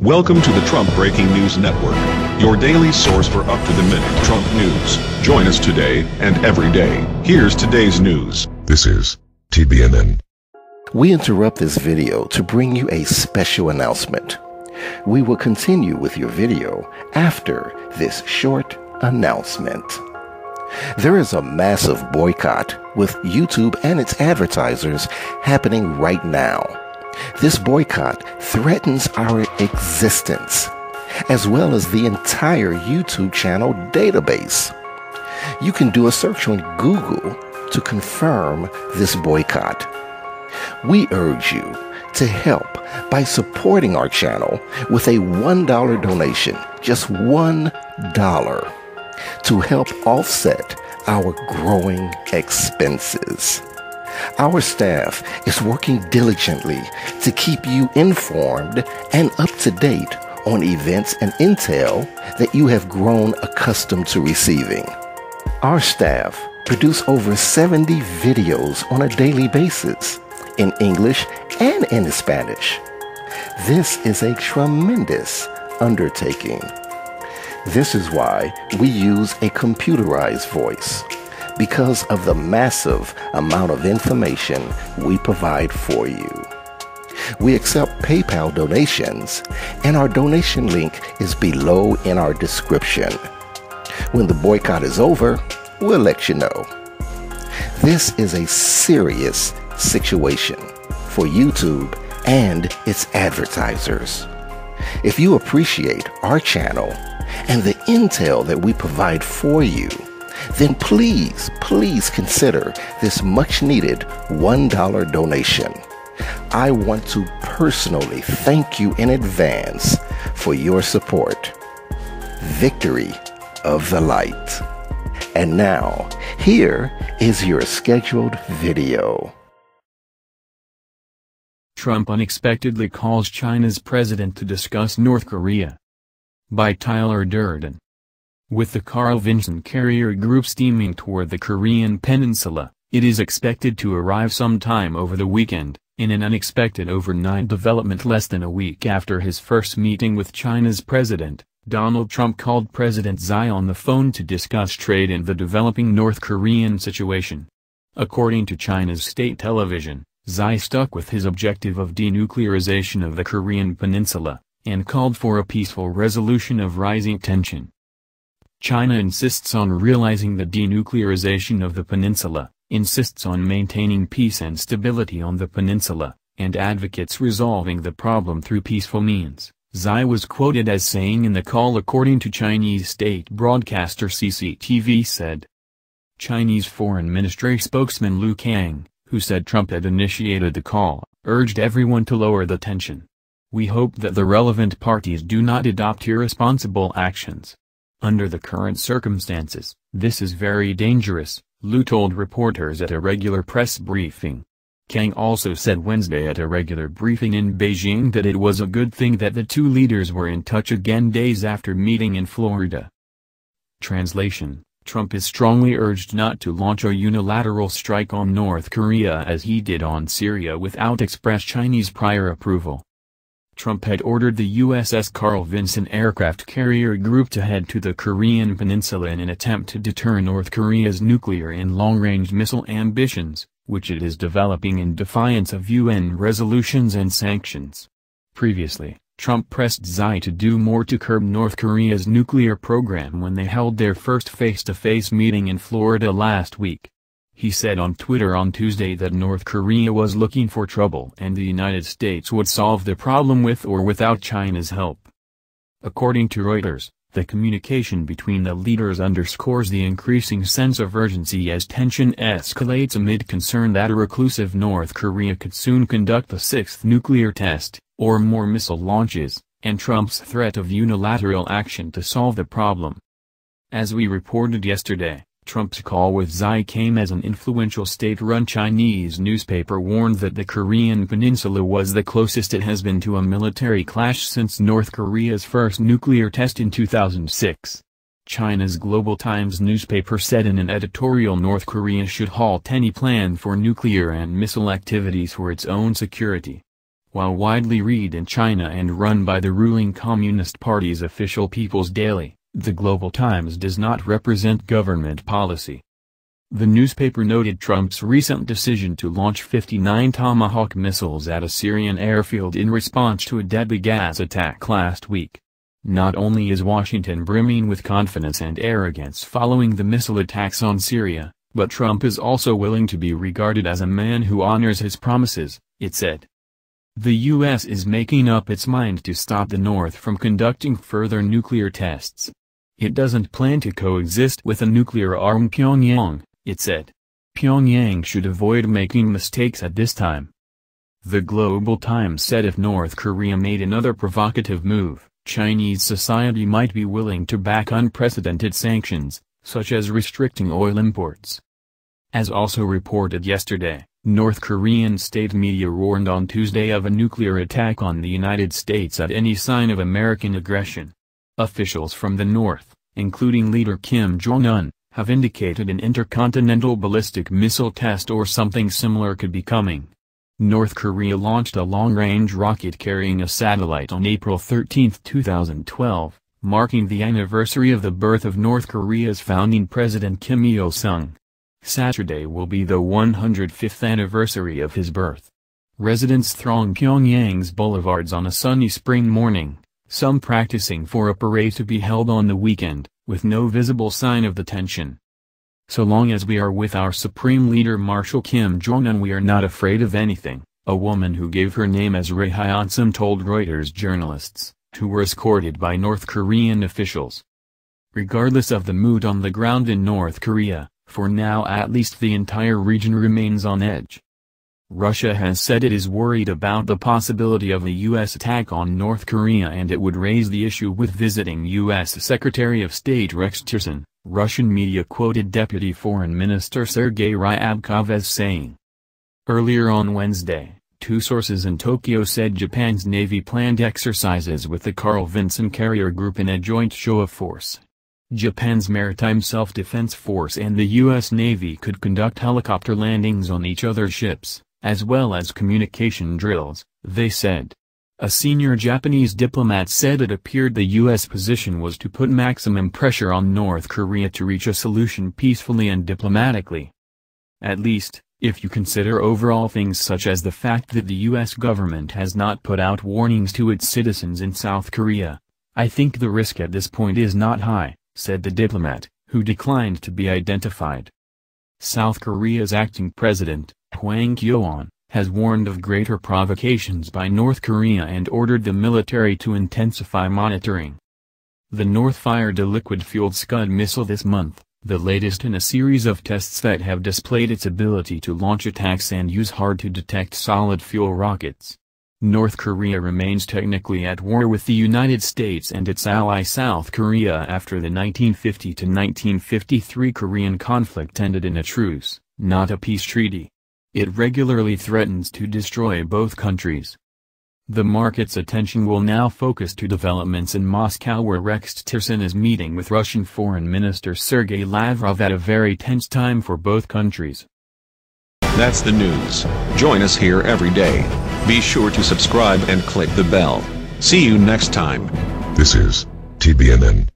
Welcome to the Trump Breaking News Network, your daily source for up-to-the-minute Trump news. Join us today and every day. Here's today's news. This is TBNN. We interrupt this video to bring you a special announcement. We will continue with your video after this short announcement. There is a massive boycott with YouTube and its advertisers happening right now. This boycott threatens our existence, as well as the entire YouTube channel database. You can do a search on Google to confirm this boycott. We urge you to help by supporting our channel with a $1 donation, just $1, to help offset our growing expenses. Our staff is working diligently to keep you informed and up to date on events and intel that you have grown accustomed to receiving. Our staff produce over 70 videos on a daily basis in English and in Spanish. This is a tremendous undertaking. This is why we use a computerized voice, because of the massive amount of information we provide for you. We accept PayPal donations, and our donation link is below in our description. When the boycott is over, we'll let you know. This is a serious situation for YouTube and its advertisers. If you appreciate our channel and the intel that we provide for you, then please consider this much needed $1 donation. I want to personally thank you in advance for your support. Victory of the light. And now, here is your scheduled video. Trump unexpectedly calls China's president to discuss North Korea. By Tyler Durden. With the Carl Vinson carrier group steaming toward the Korean Peninsula, it is expected to arrive sometime over the weekend, in an unexpected overnight development less than a week after his first meeting with China's president. Donald Trump called President Xi on the phone to discuss trade and the developing North Korean situation. According to China's state television, Xi stuck with his objective of denuclearization of the Korean Peninsula, and called for a peaceful resolution of rising tension. China insists on realizing the denuclearization of the peninsula, insists on maintaining peace and stability on the peninsula, and advocates resolving the problem through peaceful means, Xi was quoted as saying in the call, according to Chinese state broadcaster CCTV said. Chinese Foreign Ministry spokesman Lu Kang, who said Trump had initiated the call, urged everyone to lower the tension. We hope that the relevant parties do not adopt irresponsible actions. Under the current circumstances, this is very dangerous, Lu told reporters at a regular press briefing. Kang also said Wednesday at a regular briefing in Beijing that it was a good thing that the two leaders were in touch again days after meeting in Florida. Translation: Trump is strongly urged not to launch a unilateral strike on North Korea as he did on Syria without express Chinese prior approval. Trump had ordered the USS Carl Vinson aircraft carrier group to head to the Korean Peninsula in an attempt to deter North Korea's nuclear and long-range missile ambitions, which it is developing in defiance of UN resolutions and sanctions. Previously, Trump pressed Xi to do more to curb North Korea's nuclear program when they held their first face-to-face meeting in Florida last week. He said on Twitter on Tuesday that North Korea was looking for trouble and the United States would solve the problem with or without China's help. According to Reuters, the communication between the leaders underscores the increasing sense of urgency as tension escalates amid concern that a reclusive North Korea could soon conduct the sixth nuclear test, or more missile launches, and Trump's threat of unilateral action to solve the problem. As we reported yesterday, Trump's call with Xi came as an influential state-run Chinese newspaper warned that the Korean Peninsula was the closest it has been to a military clash since North Korea's first nuclear test in 2006. China's Global Times newspaper said in an editorial North Korea should halt any plan for nuclear and missile activities for its own security. while widely read in China and run by the ruling Communist Party's official People's Daily, the Global Times does not represent government policy. The newspaper noted Trump's recent decision to launch 59 Tomahawk missiles at a Syrian airfield in response to a deadly gas attack last week. Not only is Washington brimming with confidence and arrogance following the missile attacks on Syria, but Trump is also willing to be regarded as a man who honors his promises, it said. The U.S. is making up its mind to stop the North from conducting further nuclear tests. It doesn't plan to coexist with a nuclear-armed Pyongyang, it said. Pyongyang should avoid making mistakes at this time. The Global Times said if North Korea made another provocative move, Chinese society might be willing to back unprecedented sanctions, such as restricting oil imports. As also reported yesterday, North Korean state media warned on Tuesday of a nuclear attack on the United States at any sign of American aggression. Officials from the North, including leader Kim Jong-un, have indicated an intercontinental ballistic missile test or something similar could be coming. North Korea launched a long-range rocket carrying a satellite on April 13, 2012, marking the anniversary of the birth of North Korea's founding president Kim Il-sung. Saturday will be the 105th anniversary of his birth. Residents throng Pyongyang's boulevards on a sunny spring morning, some practicing for a parade to be held on the weekend, with no visible sign of the tension. So long as we are with our supreme leader Marshal Kim Jong-un, we are not afraid of anything, a woman who gave her name as Ri Hyun-sum told Reuters journalists, who were escorted by North Korean officials. Regardless of the mood on the ground in North Korea, for now at least the entire region remains on edge. Russia has said it is worried about the possibility of a U.S. attack on North Korea, and it would raise the issue with visiting U.S. Secretary of State Rex Tillerson. Russian media quoted Deputy Foreign Minister Sergei Ryabkov as saying. Earlier on Wednesday, two sources in Tokyo said Japan's Navy planned exercises with the Carl Vinson carrier group in a joint show of force. Japan's Maritime Self-Defense Force and the U.S. Navy could conduct helicopter landings on each other's ships, as well as communication drills, they said. A senior Japanese diplomat said it appeared the U.S. position was to put maximum pressure on North Korea to reach a solution peacefully and diplomatically. At least, if you consider overall things such as the fact that the U.S. government has not put out warnings to its citizens in South Korea, I think the risk at this point is not high, said the diplomat, who declined to be identified. South Korea's acting president, Hwang Kyo-ahn, has warned of greater provocations by North Korea and ordered the military to intensify monitoring. The North fired a liquid-fueled Scud missile this month, the latest in a series of tests that have displayed its ability to launch attacks and use hard-to-detect solid-fuel rockets. North Korea remains technically at war with the United States and its ally South Korea after the 1950 to 1953 Korean conflict ended in a truce, not a peace treaty. It regularly threatens to destroy both countries. The market's attention will now focus to developments in Moscow, where Rex Tillerson is meeting with Russian Foreign Minister Sergei Lavrov at a very tense time for both countries. That's the news. Join us here every day. Be sure to subscribe and click the bell. See you next time. This is TBNN.